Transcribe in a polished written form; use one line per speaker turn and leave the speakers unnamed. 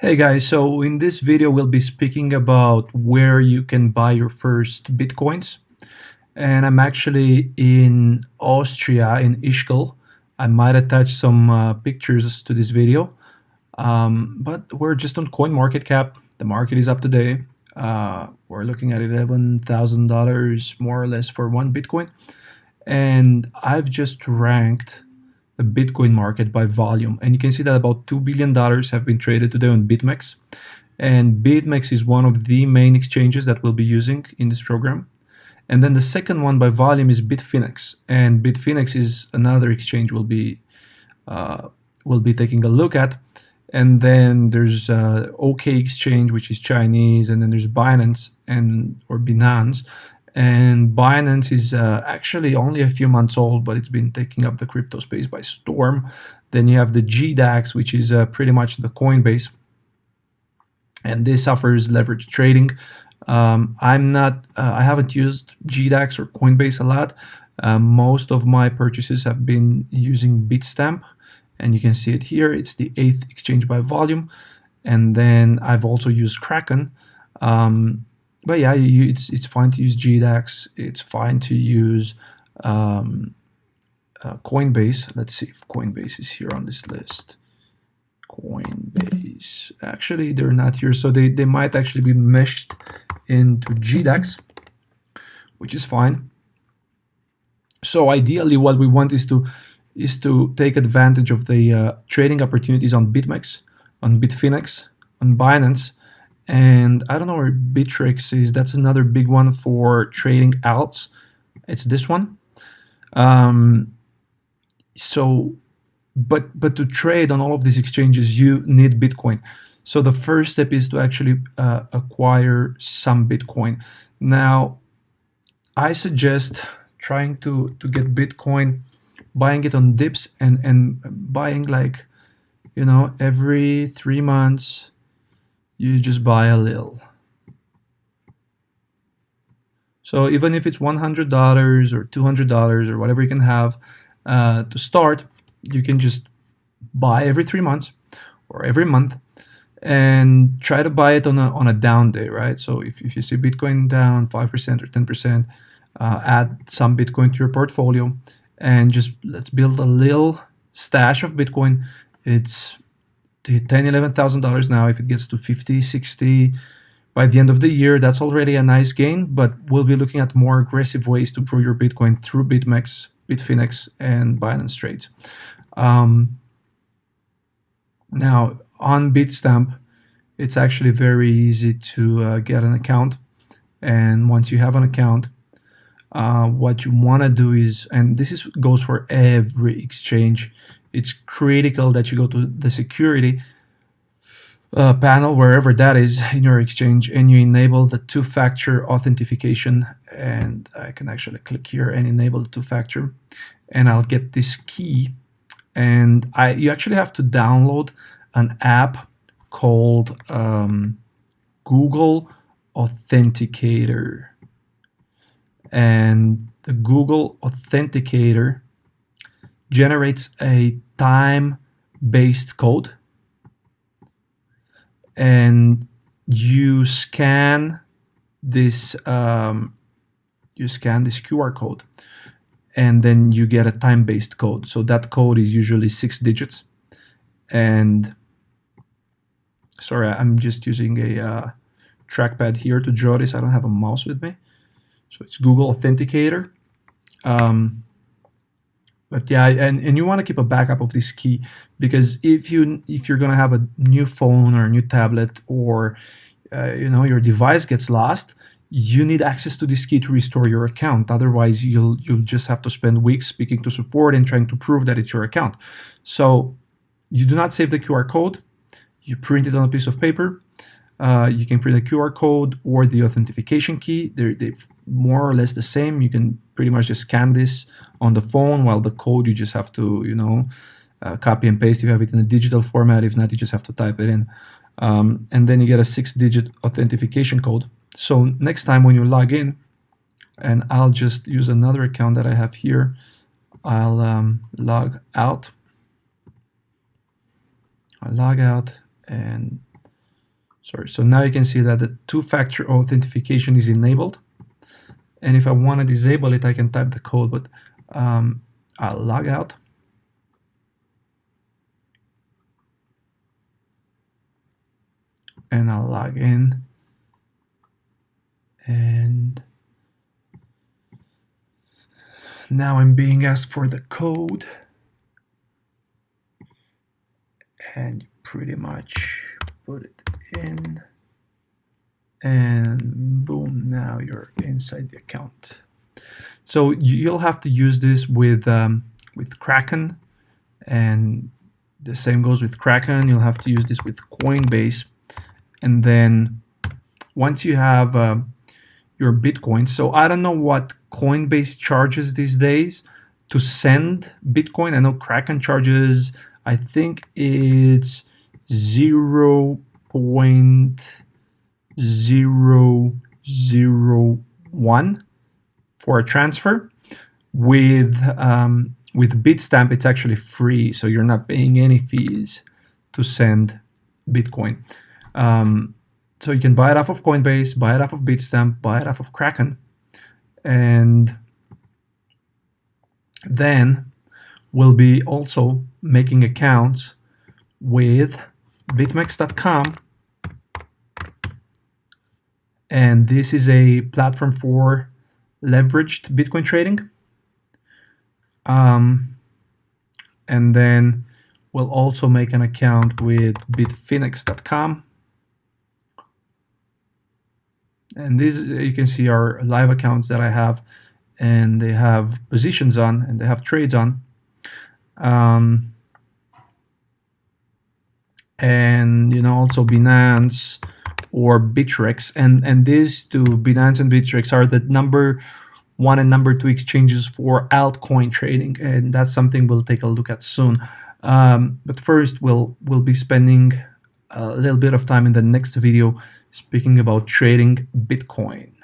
Hey guys, so in this video we'll be speaking about where you can buy your first Bitcoins. And I'm actually in Austria, in Ischgl. I might attach some pictures to this video, but we're just on CoinMarketCap. The market is up today. We're looking at $11,000 more or less for one Bitcoin. And I've just ranked the Bitcoin market by volume. And you can see that about $2 billion have been traded today on BitMEX. And BitMEX is one of the main exchanges that we'll be using in this program. And then the second one by volume is Bitfinex. And Bitfinex is another exchange we'll be taking a look at. And then there's OK Exchange, which is Chinese, and then there's Binance or Binance. And Binance is actually only a few months old, but it's been taking up the crypto space by storm. Then you have the GDAX, which is pretty much the Coinbase, and this offers leverage trading. I haven't used GDAX or Coinbase a lot. Most of my purchases have been using Bitstamp, and you can see it here. It's the 8th exchange by volume, and then I've also used Kraken. But yeah, it's fine to use GDAX. It's fine to use Coinbase. Let's see if Coinbase is here on this list. Coinbase. Actually, they're not here, so they might actually be meshed into GDAX, which is fine. So ideally, what we want is to take advantage of the trading opportunities on BitMEX, on Bitfinex, on Binance. And I don't know where Bittrex is. That's another big one for trading alts. It's this one. But to trade on all of these exchanges, you need Bitcoin. So the first step is to actually acquire some Bitcoin. Now, I suggest trying to get Bitcoin, buying it on dips and buying every 3 months. You just buy a little. So even if it's $100 or $200 or whatever you can have to start, you can just buy every 3 months or every month and try to buy it on a down day, right? So if you see Bitcoin down 5% or 10%, add some Bitcoin to your portfolio and just let's build a little stash of Bitcoin. It's $10,000-$11,000 now. If it gets to 50, 60 by the end of the year, that's already a nice gain, but we'll be looking at more aggressive ways to grow your Bitcoin through BitMEX, Bitfinex, and Binance Trades. Now, on Bitstamp, it's actually very easy to get an account. And once you have an account, what you want to do is, and this goes for every exchange, it's critical that you go to the security panel, wherever that is in your exchange, and you enable the two-factor authentication. And I can actually click here and enable the two-factor, and I'll get this key. And you actually have to download an app called Google Authenticator. And the Google Authenticator generates a time-based code, and you scan this QR code, and then you get a time-based code. So that code is usually 6 digits. And sorry, I'm just using a trackpad here to draw this. I don't have a mouse with me. So it's Google Authenticator. But yeah, and you want to keep a backup of this key, because if you're going to have a new phone or a new tablet, or your device gets lost, you need access to this key to restore your account. Otherwise, you'll just have to spend weeks speaking to support and trying to prove that it's your account. So you do not save the QR code. You print it on a piece of paper. You can print a QR code or the authentication key. They're more or less the same. You can pretty much just scan this on the phone, while the code you just have to, copy and paste. You have it in a digital format. If not, you just have to type it in. And then you get a 6-digit authentication code. So next time when you log in, and I'll just use another account that I have here, I'll log out. I log out and Sorry, so now you can see that the two-factor authentication is enabled. And if I want to disable it, I can type the code, but I'll log out. And I'll log in. And now I'm being asked for the code. And you pretty much put it in. And boom, now you're inside the account. So you'll have to use this with Kraken, and the same goes with Kraken. You'll have to use this with Coinbase, and then once you have your Bitcoin, so I don't know what Coinbase charges these days to send Bitcoin. I know Kraken charges, I think it's 0.001 for a transfer. With Bitstamp, it's actually free, so you're not paying any fees to send Bitcoin. So you can buy it off of Coinbase, buy it off of Bitstamp, buy it off of Kraken, and then we'll be also making accounts with bitmex.com. And this is a platform for leveraged Bitcoin trading. And then we'll also make an account with bitfinex.com. And these, you can see, are live accounts that I have, and they have positions on, and they have trades on. And also Binance or Bittrex, and these two, Binance and Bittrex, are the number 1 and number 2 exchanges for altcoin trading, and that's something we'll take a look at soon. But first, we'll be spending a little bit of time in the next video speaking about trading Bitcoin.